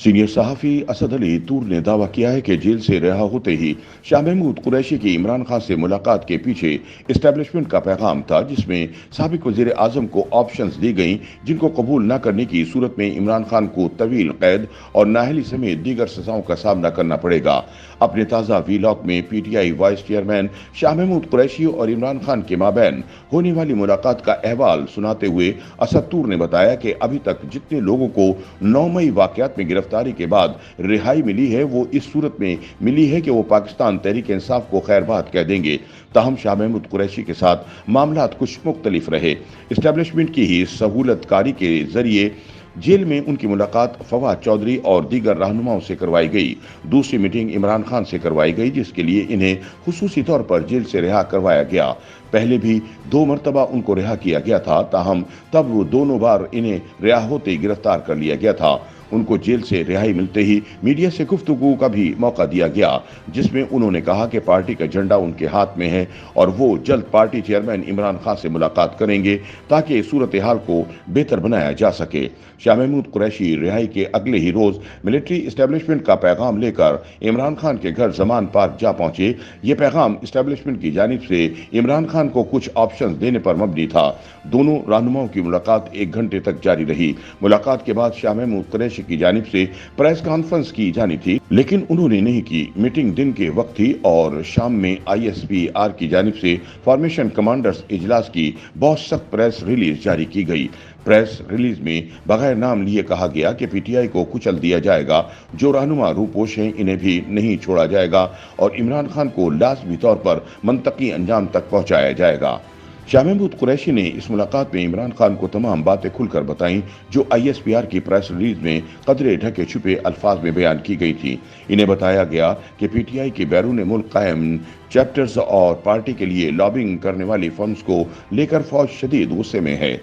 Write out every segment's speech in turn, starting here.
Senior सहाफ़ी असद अली तूर ने दावा किया है कि जेल से रिहा होते ही शाह महमूद कुरैशी की इमरान खान से मुलाकात के पीछे इस्टेब्लिशमेंट का पैगाम था, जिसमें साबिक वज़ीर आज़म को ऑप्शंस दी गईं जिनको कबूल न करने की सूरत में इमरान खान को तवील कैद और नाअहली समेत दीगर सजाओं का सामना करना पड़ेगा। अपने ताज़ा वीलॉग में PTI vice chairman Shah Mahmood Qureshi और इमरान खान के माबैन होने वाली मुलाकात का अहवाल सुनाते हुए असद तूर ने बताया कि अभी तक जितने लोगों को 9 मई वाक़यात में गिरफ्तारी के बाद रिहाई मिली है, वो इस सूरत में मिली है कि वो पाकिस्तान तहरीक इंसाफ को खैर बात कह देंगे। ताहम शाह महमूद कुरैशी के साथ मामलात कुछ मुख्तलिफ रहे। इस्टेब्लिशमेंट की ही सहूलतकारी के जरिए जेल में उनकी मुलाकात फवाद चौधरी और दीगर रहनुमाओं से करवाई गई। दूसरी मीटिंग इमरान खान से करवाई गई, जिसके लिए इन्हें खुसूसी तौर पर जेल से रिहा करवाया गया। पहले भी 2 मरतबा उनको रिहा किया गया था, ताहम तब वो दोनों बार इन्हें रिहा होते ही गिरफ्तार कर लिया गया था। उनको जेल से रिहाई मिलते ही मीडिया से गुफ्तगू का भी मौका दिया गया, जिसमें उन्होंने कहा कि पार्टी का झंडा उनके हाथ में है और वो जल्द पार्टी चेयरमैन इमरान खान से मुलाकात करेंगे ताकि सूरत हाल को बेहतर बनाया जा सके। शाह महमूद कुरैशी रिहाई के अगले ही रोज मिलिट्री इस्टेब्लिशमेंट का पैगाम लेकर इमरान खान के घर जमान पार्क जा पहुंचे। ये पैगाम इस्टेब्लिशमेंट की जानिब से इमरान खान को कुछ ऑप्शन देने पर मबनी था। दोनों रहनुमाओं की मुलाकात 1 घंटे तक जारी रही। मुलाकात के बाद शाह महमूद कुरैशी की जानिब से प्रेस कॉन्फ्रेंस की जानी थी, लेकिन उन्होंने नहीं की। मीटिंग दिन के वक्त थी और शाम में ISPR की जानिब से फॉर्मेशन कमांडर्स इजलास की बहुत सख्त प्रेस रिलीज जारी की गई। प्रेस रिलीज में बगैर नाम लिए कहा गया कि पीटीआई को कुचल दिया जाएगा, जो रहनुमा रूपोश हैं इन्हें भी नहीं छोड़ा जाएगा और इमरान खान को लाजमी तौर पर मंतकी अंजाम तक पहुंचाया जाएगा। शाह महमूद कुरैशी ने इस मुलाकात में इमरान खान को तमाम बातें खुलकर बताईं जो ISPR की प्रेस रिलीज में कदरे ढके छुपे अल्फाज में बयान की गई थी। इन्हें बताया गया कि पीटीआई के बैरून मुल्क कायम चैप्टर्स और पार्टी के लिए लॉबिंग करने वाली फर्म्स को लेकर फौज शदीद गुस्से में है।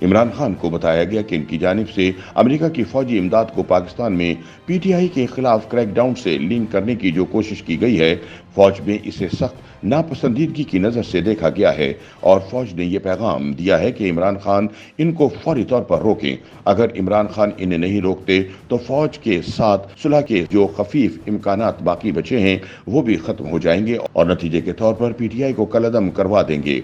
इमरान खान को बताया गया कि इनकी जानिब से अमेरिका की फौजी इमदाद को पाकिस्तान में पीटीआई के खिलाफ क्रैकडाउन से लिंक करने की जो कोशिश की गई है, फौज में इसे सख्त नापसंदीदगी की नज़र से देखा गया है और फौज ने यह पैगाम दिया है कि इमरान खान इनको फौरी तौर पर रोकें। अगर इमरान खान इन्हें नहीं रोकते तो फौज के साथ सुलह के जो खफीफ इम्कानात बाकी बचे हैं वो भी खत्म हो जाएंगे और नतीजे के तौर पर पीटीआई को कलअदम करवा देंगे।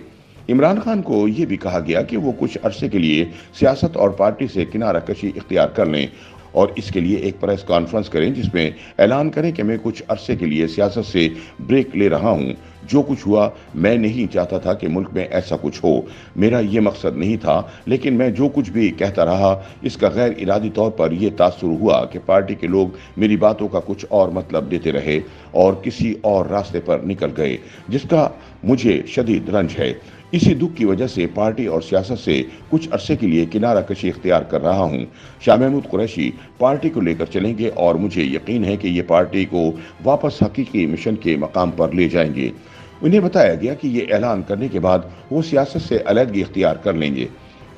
इमरान खान को यह भी कहा गया कि वो कुछ अरसे के लिए सियासत और पार्टी से किनारा कशी इख्तियार कर लें और इसके लिए एक प्रेस कॉन्फ्रेंस करें जिसमें ऐलान करें कि मैं कुछ अरसे के लिए सियासत से ब्रेक ले रहा हूं। जो कुछ हुआ, मैं नहीं चाहता था कि मुल्क में ऐसा कुछ हो। मेरा ये मकसद नहीं था, लेकिन मैं जो कुछ भी कहता रहा इसका गैर इरादी तौर पर यह तासुर हुआ कि पार्टी के लोग मेरी बातों का कुछ और मतलब देते रहे और किसी और रास्ते पर निकल गए, जिसका मुझे शदीद रंज है। इसी दुख की वजह से पार्टी और सियासत से कुछ अरसे के लिए किनारा कशी इख्तियार कर रहा हूं। शाह महमूद कुरैशी पार्टी को लेकर चलेंगे और मुझे यकीन है कि ये पार्टी को वापस हकीकी मिशन के मकाम पर ले जाएंगे। उन्हें बताया गया कि ये ऐलान करने के बाद वो सियासत से अलहदगी इख्तियार कर लेंगे।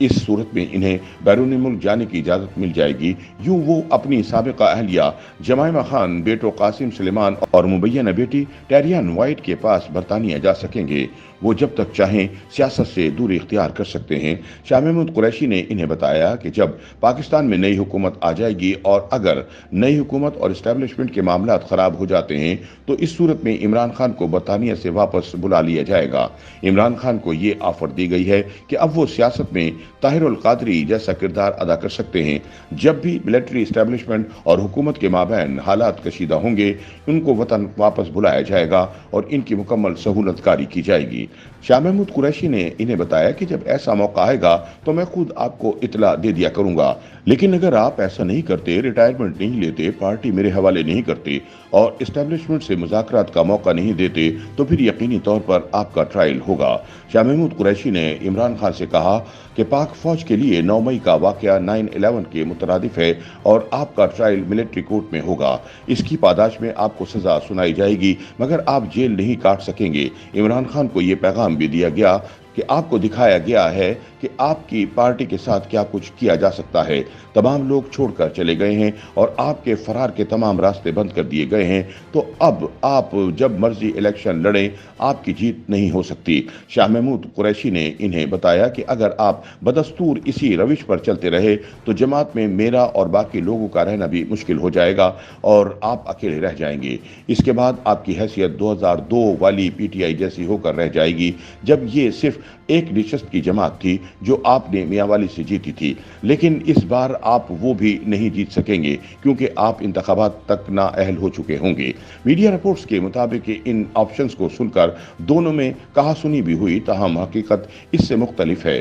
इस सूरत में इन्हें बैरून मुल्क जाने की इजाज़त मिल जाएगी। यूं वो अपनी साबिका अहलिया जमाइमा खान, बेटो कासिम सुलेमान और मुबैना बेटी टैरियन वाइट के पास बरतानिया जा सकेंगे। वो जब तक चाहें सियासत से दूरी इख्तियार कर सकते हैं। शाह महमूद कुरैशी ने इन्हें बताया कि जब पाकिस्तान में नई हुकूमत आ जाएगी और अगर नई हुकूमत और इस्टेब्लिशमेंट के मामलात ख़राब हो जाते हैं तो इस सूरत में इमरान खान को बरतानिया से वापस बुला लिया जाएगा। इमरान खान को ये ऑफर दी गई है कि अब वो सियासत में ताहिरुल कादरी जैसा किरदार अदा कर सकते हैं। जब भी मिलिट्री इस्टेब्लिशमेंट और हुकूमत के माबैन हालात कशीदा होंगे, उनको वतन वापस बुलाया जाएगा और इनकी मुकम्मल सहूलतकारी की जाएगी। शाह महमूद कुरैशी ने इन्हें बताया कि जब ऐसा मौका आएगा तो मैं खुद आपको इतला दे दिया करूंगा, लेकिन अगर आप ऐसा नहीं करते, रिटायरमेंट नहीं लेते, पार्टी मेरे हवाले नहीं करते और इस्टेब्लिशमेंट से मुज़ाकरात का मौका नहीं देते तो फिर यकीनी तौर पर आपका ट्रायल होगा। शाह महमूद कुरैशी ने इमरान खान से कहा कि पाक फौज के लिए 9 मई का वाकया 9/11 के मुतरादिफ है और आपका ट्रायल मिलिट्री कोर्ट में होगा। इसकी पादाश में आपको सजा सुनाई जाएगी, मगर आप जेल नहीं काट सकेंगे। इमरान खान को ये पैगाम भी दिया गया कि कि आपको दिखाया गया है कि आपकी पार्टी के साथ क्या कुछ किया जा सकता है। तमाम लोग छोड़कर चले गए हैं और आपके फरार के तमाम रास्ते बंद कर दिए गए हैं। तो अब आप जब मर्जी इलेक्शन लड़ें, आपकी जीत नहीं हो सकती। शाह महमूद कुरैशी ने इन्हें बताया कि अगर आप बदस्तूर इसी रविश पर चलते रहे तो जमात में मेरा और बाकी लोगों का रहना भी मुश्किल हो जाएगा और आप अकेले रह जाएंगे। इसके बाद आपकी हैसियत 2002 वाली पीटीआई जैसी होकर रह जाएगी, जब ये सिर्फ एक नशिस्त की जमात थी जो आपने मियांवाली से जीती थी। लेकिन इस बार आप वो भी नहीं जीत सकेंगे क्योंकि आप इंतखाबात तक नाअहल हो चुके होंगे। मीडिया रिपोर्ट्स के मुताबिक इन ऑप्शंस को सुनकर दोनों में कहासुनी भी हुई, ताहम हकीकत इससे मुख्तलिफ है।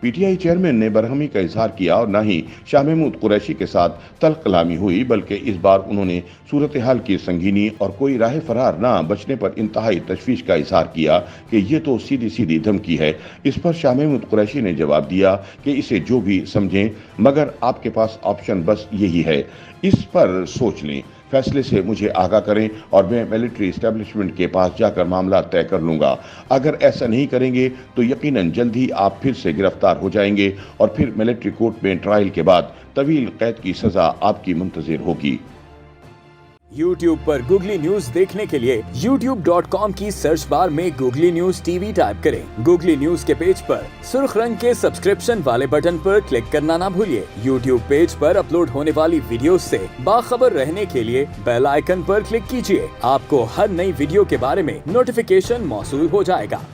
पीटीआई चेयरमैन ने बरहमी का इजहार किया और न ही शाह महमूद कुरैशी के साथ तल्ख कलामी हुई, बल्कि इस बार उन्होंने सूरत हाल की संगीनी और कोई राह फरार ना बचने पर इंतहाई तशवीश का इजहार किया कि ये तो सीधी सीधी धमकी है। इस पर शाह महमूद कुरैशी ने जवाब दिया कि इसे जो भी समझें, मगर आपके पास ऑप्शन बस यही है, इस पर सोच लें, फैसले से मुझे आगाह करें और मैं मिलिट्री एस्टेब्लिशमेंट के पास जाकर मामला तय कर लूंगा। अगर ऐसा नहीं करेंगे तो यकीनन जल्द ही आप फिर से गिरफ्तार हो जाएंगे और फिर मिलिट्री कोर्ट में ट्रायल के बाद तवील कैद की सजा आपकी मुंतजिर होगी। YouTube पर गूगली न्यूज देखने के लिए youtube.com की सर्च बार में गूगली न्यूज टीवी टाइप करें। गूगली न्यूज के पेज पर सुर्ख रंग के सब्सक्रिप्शन वाले बटन पर क्लिक करना ना भूलिए। YouTube पेज पर अपलोड होने वाली वीडियो से बाखबर रहने के लिए बेल आइकन पर क्लिक कीजिए। आपको हर नई वीडियो के बारे में नोटिफिकेशन मौसूल हो जाएगा।